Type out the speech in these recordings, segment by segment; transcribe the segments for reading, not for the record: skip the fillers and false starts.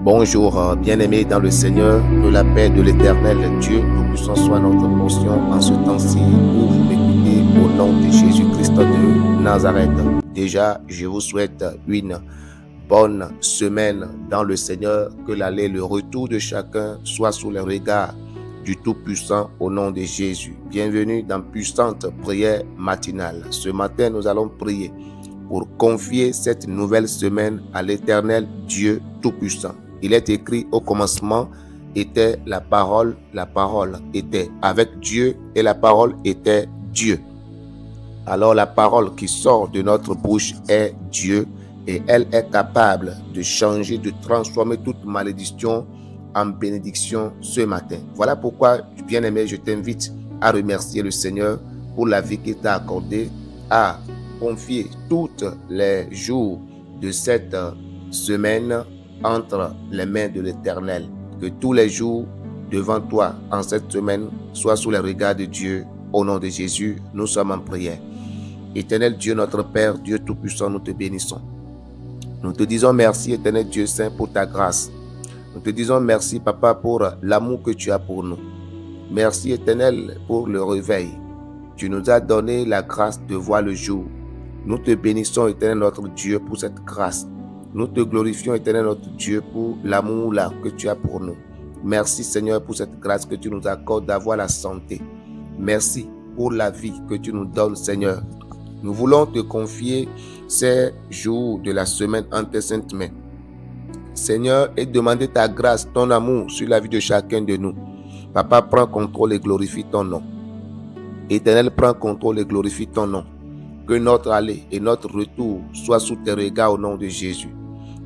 Bonjour, bien-aimés dans le Seigneur, que la paix de l'Éternel Dieu Tout-Puissant soit notre portion en ce temps-ci où vous m'écoutez au nom de Jésus-Christ de Nazareth. Déjà, je vous souhaite une bonne semaine dans le Seigneur, que l'aller, le retour de chacun soit sous le regard du Tout-Puissant au nom de Jésus. Bienvenue dans Puissante Prière Matinale. Ce matin, nous allons prier pour confier cette nouvelle semaine à l'Éternel Dieu Tout-Puissant. Il est écrit: au commencement était la parole était avec Dieu et la parole était Dieu. Alors la parole qui sort de notre bouche est Dieu et elle est capable de changer, de transformer toute malédiction en bénédiction ce matin. Voilà pourquoi, bien-aimé, je t'invite à remercier le Seigneur pour la vie qu'il t'a accordée, à confier tous les jours de cette semaine entre les mains de l'Éternel. Que tous les jours devant toi en cette semaine soient sous les regards de Dieu. Au nom de Jésus, nous sommes en prière. Éternel Dieu, notre Père, Dieu Tout-Puissant, nous te bénissons. Nous te disons merci, Éternel Dieu Saint, pour ta grâce. Nous te disons merci, Papa, pour l'amour que tu as pour nous. Merci, Éternel, pour le réveil. Tu nous as donné la grâce de voir le jour. Nous te bénissons, Éternel, notre Dieu, pour cette grâce. Nous te glorifions, Éternel, notre Dieu, pour l'amour là que tu as pour nous. Merci, Seigneur, pour cette grâce que tu nous accordes d'avoir la santé. Merci pour la vie que tu nous donnes, Seigneur. Nous voulons te confier ces jours de la semaine entre tes saintes mains, Seigneur, et demander ta grâce, ton amour sur la vie de chacun de nous. Papa, prends contrôle et glorifie ton nom. Éternel, prends contrôle et glorifie ton nom. Que notre aller et notre retour soient sous tes regards au nom de Jésus.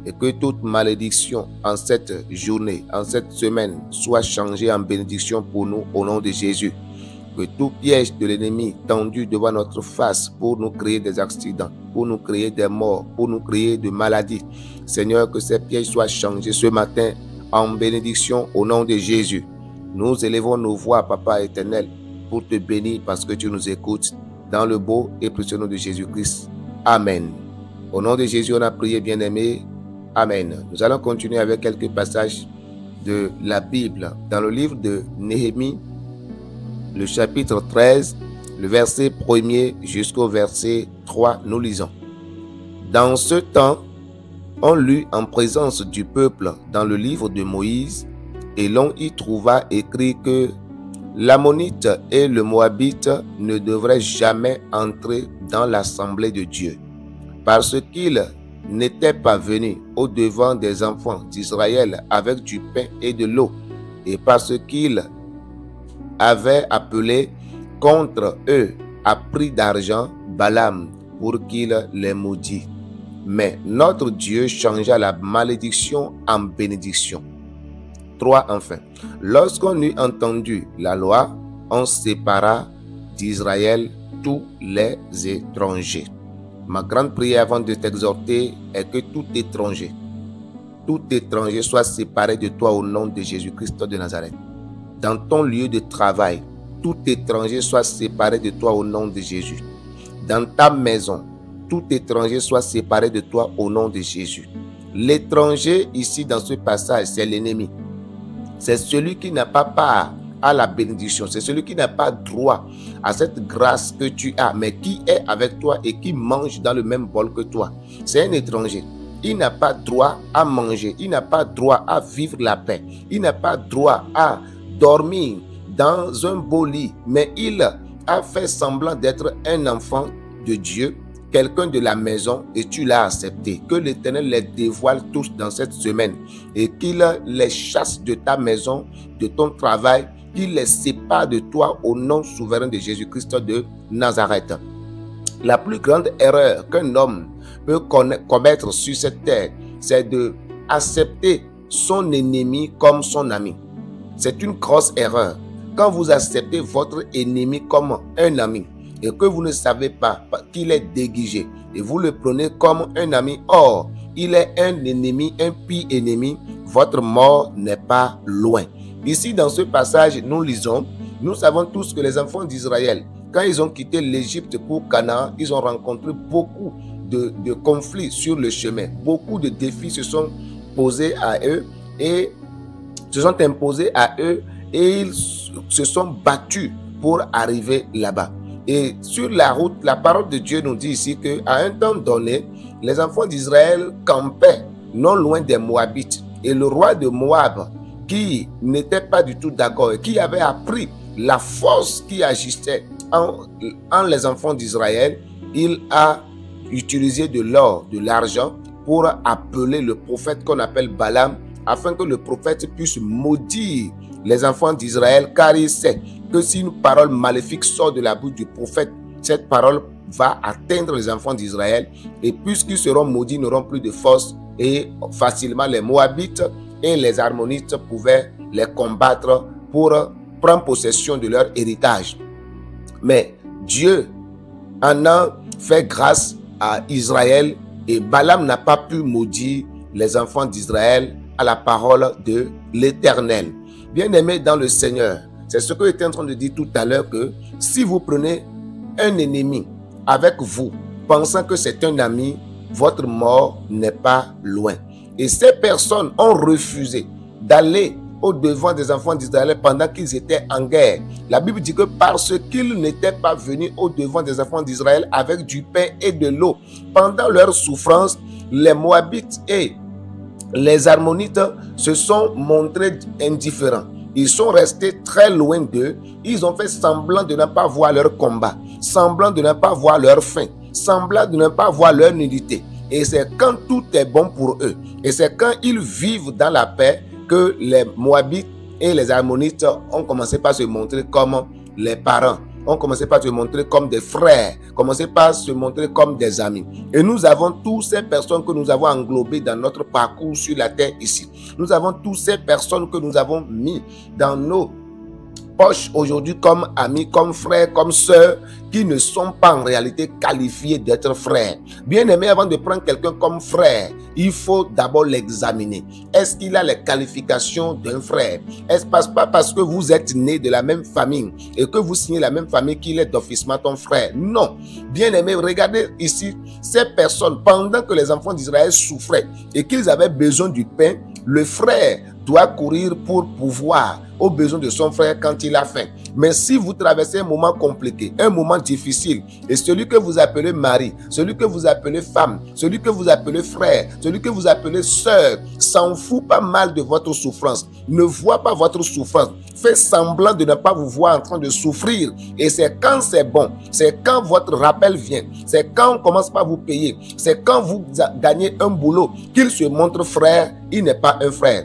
Et que toute malédiction en cette journée, en cette semaine, soit changée en bénédiction pour nous au nom de Jésus. Que tout piège de l'ennemi tendu devant notre face pour nous créer des accidents, pour nous créer des morts, pour nous créer de maladies, Seigneur, que ces pièges soient changés ce matin en bénédiction au nom de Jésus. Nous élevons nos voix, Papa éternel, pour te bénir parce que tu nous écoutes. Dans le beau et précieux nom de Jésus-Christ. Amen. Au nom de Jésus, on a prié, bien-aimé. Amen. Nous allons continuer avec quelques passages de la Bible. Dans le livre de Néhémie, le chapitre 13, le verset 1er jusqu'au verset 3, nous lisons. Dans ce temps, on lut en présence du peuple dans le livre de Moïse, et l'on y trouva écrit que l'Ammonite et le Moabite ne devraient jamais entrer dans l'assemblée de Dieu, parce qu'ils n'étaient pas venus au-devant des enfants d'Israël avec du pain et de l'eau, et parce qu'ils avaient appelé contre eux à prix d'argent Balaam pour qu'il les maudit. Mais notre Dieu changea la malédiction en bénédiction. 3. Enfin, lorsqu'on eut entendu la loi, on sépara d'Israël tous les étrangers. Ma grande prière avant de t'exhorter est que tout étranger soit séparé de toi au nom de Jésus-Christ de Nazareth. Dans ton lieu de travail, tout étranger soit séparé de toi au nom de Jésus. Dans ta maison, tout étranger soit séparé de toi au nom de Jésus. L'étranger ici dans ce passage, c'est l'ennemi. C'est celui qui n'a pas part à la bénédiction. C'est celui qui n'a pas droit à cette grâce que tu as, mais qui est avec toi et qui mange dans le même bol que toi. C'est un étranger. Il n'a pas droit à manger. Il n'a pas droit à vivre la paix. Il n'a pas droit à dormir dans un beau lit. Mais il a fait semblant d'être un enfant de Dieu, quelqu'un de la maison, et tu l'as accepté. Que l'Éternel les dévoile tous dans cette semaine et qu'il les chasse de ta maison, de ton travail, qu'il les sépare de toi au nom souverain de Jésus-Christ de Nazareth. La plus grande erreur qu'un homme peut commettre sur cette terre, c'est d'accepter son ennemi comme son ami. C'est une grosse erreur. Quand vous acceptez votre ennemi comme un ami, et que vous ne savez pas qu'il est déguisé, et vous le prenez comme un ami, or, il est un ennemi, un pire ennemi, votre mort n'est pas loin. Ici, dans ce passage, nous lisons, nous savons tous que les enfants d'Israël, quand ils ont quitté l'Égypte pour Canaan, ils ont rencontré beaucoup de conflits sur le chemin. Beaucoup de défis se sont posés à eux et se sont imposés à eux et ils se sont battus pour arriver là-bas. Et sur la route, la parole de Dieu nous dit ici qu'à un temps donné, les enfants d'Israël campaient non loin des Moabites. Et le roi de Moab, qui n'était pas du tout d'accord et qui avait appris la force qui agissait en les enfants d'Israël, il a utilisé de l'or, de l'argent pour appeler le prophète qu'on appelle Balaam, afin que le prophète puisse maudire les enfants d'Israël, car il sait que si une parole maléfique sort de la bouche du prophète, cette parole va atteindre les enfants d'Israël, et puisqu'ils seront maudits, ils n'auront plus de force, et facilement les Moabites et les Ammonites pouvaient les combattre pour prendre possession de leur héritage. Mais Dieu en a fait grâce à Israël, et Balaam n'a pas pu maudire les enfants d'Israël à la parole de l'Éternel. Bien-aimés dans le Seigneur, c'est ce que j'étais en train de dire tout à l'heure, que si vous prenez un ennemi avec vous, pensant que c'est un ami, votre mort n'est pas loin. Et ces personnes ont refusé d'aller au-devant des enfants d'Israël pendant qu'ils étaient en guerre. La Bible dit que parce qu'ils n'étaient pas venus au-devant des enfants d'Israël avec du pain et de l'eau, pendant leur souffrance, les Moabites et les Ammonites se sont montrés indifférents. Ils sont restés très loin d'eux. Ils ont fait semblant de ne pas voir leur combat, semblant de ne pas voir leur faim, semblant de ne pas voir leur nudité. Et c'est quand tout est bon pour eux, et c'est quand ils vivent dans la paix, que les Moabites et les Ammonites ont commencé par se montrer comme les parents, ont commencé par se montrer comme des frères, commencé par se montrer comme des amis. Et nous avons toutes ces personnes que nous avons englobées dans notre parcours sur la terre ici. Nous avons toutes ces personnes que nous avons mis dans nos poches aujourd'hui comme amis, comme frères, comme sœurs, qui ne sont pas en réalité qualifiés d'être frères. Bien aimé, avant de prendre quelqu'un comme frère, il faut d'abord l'examiner. Est-ce qu'il a les qualifications d'un frère? Est-ce pas parce que vous êtes nés de la même famille et que vous signez la même famille qu'il est d'officement ton frère? Non. Bien aimé, regardez ici, ces personnes, pendant que les enfants d'Israël souffraient et qu'ils avaient besoin du pain, le frère doit courir pour pouvoir aux besoins de son frère quand il a faim. Mais si vous traversez un moment compliqué, un moment difficile, et celui que vous appelez mari, celui que vous appelez femme, celui que vous appelez frère, celui que vous appelez sœur, s'en fout pas mal de votre souffrance, ne voit pas votre souffrance, fait semblant de ne pas vous voir en train de souffrir. Et c'est quand c'est bon, c'est quand votre rappel vient, c'est quand on commence par vous payer, c'est quand vous gagnez un boulot, qu'il se montre frère, il n'est pas un frère.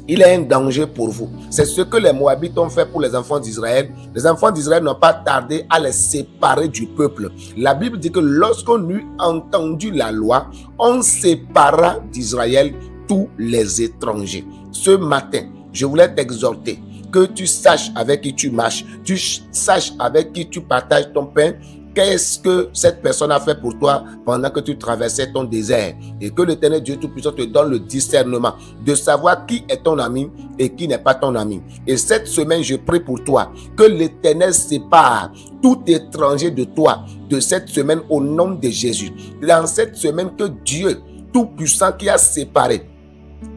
Il est un danger pour vous. C'est ce que les Moabites ont fait pour les enfants d'Israël. Les enfants d'Israël n'ont pas tardé à les séparer du peuple. La Bible dit que lorsqu'on eut entendu la loi, on sépara d'Israël tous les étrangers. Ce matin, je voulais t'exhorter que tu saches avec qui tu marches, tu saches avec qui tu partages ton pain. Qu'est-ce que cette personne a fait pour toi pendant que tu traversais ton désert? Et que l'Éternel Dieu Tout-Puissant te donne le discernement de savoir qui est ton ami et qui n'est pas ton ami. Et cette semaine, je prie pour toi que l'Éternel sépare tout étranger de toi de cette semaine au nom de Jésus. Dans cette semaine, que Dieu Tout-Puissant qui a séparé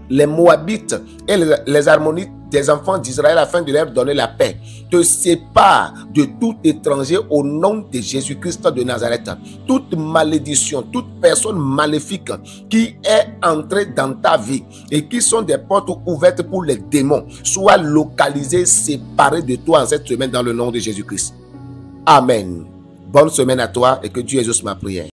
les Moabites et les Ammonites des enfants d'Israël afin de leur donner la paix, te sépare de tout étranger au nom de Jésus-Christ de Nazareth. Toute malédiction, toute personne maléfique qui est entrée dans ta vie et qui sont des portes ouvertes pour les démons, soit localisée, séparée de toi en cette semaine dans le nom de Jésus-Christ. Amen. Bonne semaine à toi et que Dieu exauce ma prière.